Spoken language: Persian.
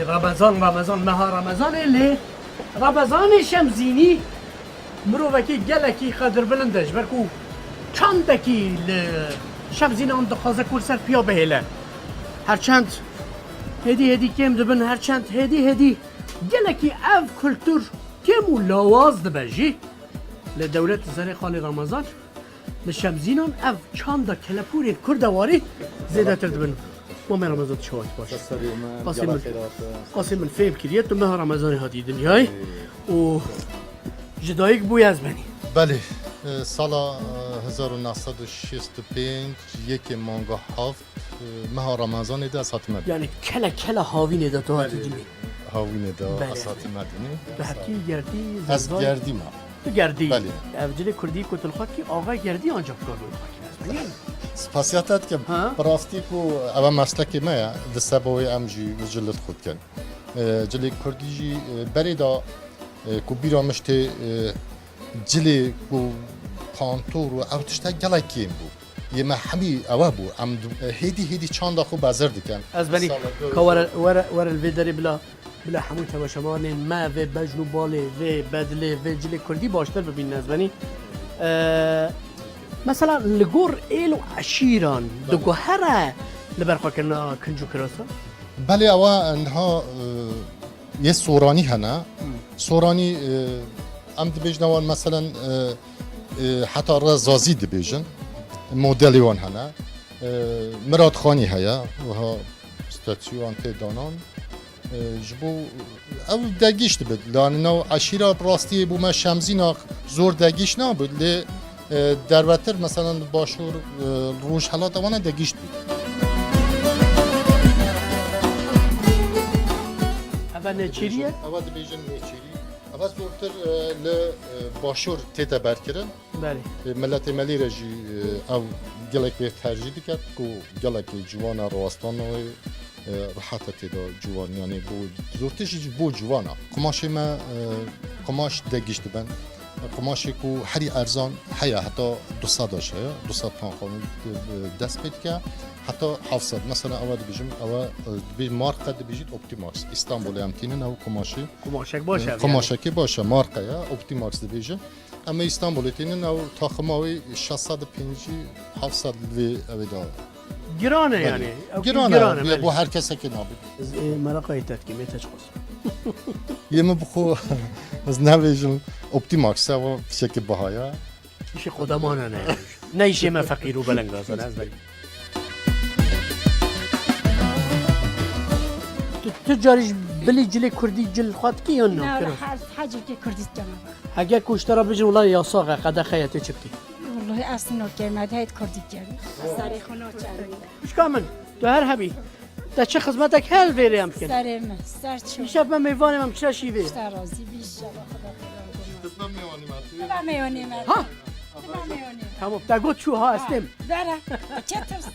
رمضان مها رمضان اللي رمضان شمزيني مروفكي جلكي خضر بلندش بركو چندكي شمزيني عند خازه كل سر بيا بهلا هرچند هدي كم دبن هرچند هدي جلكي اف كلتور كم لاواز دبجي لدولة زري خالي رمضان لشمزينان اف چند كلپور كردواري زيادة تردبن ما رمضان شوات باش قاسم الفيلم كريت ما رمضان هذه دنياي و جدایک بوی از بنی بله سال 1965 یک مانگا هفت ماه رمضان ده اسات مدینه یعنی کلا هاوینه ده تو هاتی دنی هاوینه ده اسات مدینه به حکی گردی از گردی ما تو گردی بله اوجل کردی کتل خاکی آقای گردی آنجا کار میکنه سپاسیاتت که براستی کو اول مسلک ما دستبوی امجی وجلت خود کن جلی کردی جی بریدا کو بیرا مشته جلی کو پانتور و اوتشتا گلاکیم بو یه محمی اوه بو ام هیدی چند خو بازار دیکن از بنی که ور الویدری بلا حمول تباشمان ما و بجنو باله و بدله و جلی کردی باشتر ببین از بنی مثلا لگور ایل و عشیران دو هره لبرخوا کنا کنجو کراسا بله اوه انها یه سورانی هنه سورانی ام دبیجنوان مثلا حتی رزازی دبیجن مدلی وان هنه مراد خانی هیا و ها ستاتیوان تیدانان جبو او دگیش دبید لان نو عشیره براستی بو ما شمزینا زور دگیش نبود لی در وتر مثلا باشور روش حالات وانه دگیش دبید اول نچیریه؟ اول دبیجن نچیری اول زورتر باشور تیتا برکرن بله ملت ملی رجی او گلک به ترجیح کرد کو گلک جوان راستان و راحت تیدا جوان یعنی بو زورتش بو جوانا قماش ما قماش دگیشت بن قماشی کو هری ارزان حیا حتی 200 داشه 200 پان خانم دست بید که حتی 700 مثلا اول بیجم اول بی مارکه بیجید اپتیماکس استانبول هم تینن او قماشک باشه قماشکی باشه مارکه یا اپتیماکس بیجه اما استانبول تینن او تاخماوی 650 700 وی اویدا گرانه یعنی گرانه بو هر کسی که نابید مرقه ایتت که میتش خواست یه بخو از نویجم اپتیماکس و شکل بهایا میشه خودمانه نه نیشه ما فقیر و بلنگازانه از بلی تو جاریش بلی جلی کردی جل خواد کی یا نه؟ نه حاجی که کردی جمع اگه کشترا بجن والله یا ساقه قده خیاته چبتی والله اصلا نکرد هایت کردی جمع سری خونه چند مش کامن تو هر هبی در چه خدمتک هل ویری هم کن سر من سر چون میشه من میوانم هم چرا شیوه بیشتر راضی بیشتر خدا خدا میوانیم ها تمام تا گفت چو ها هستیم داره چه ترسه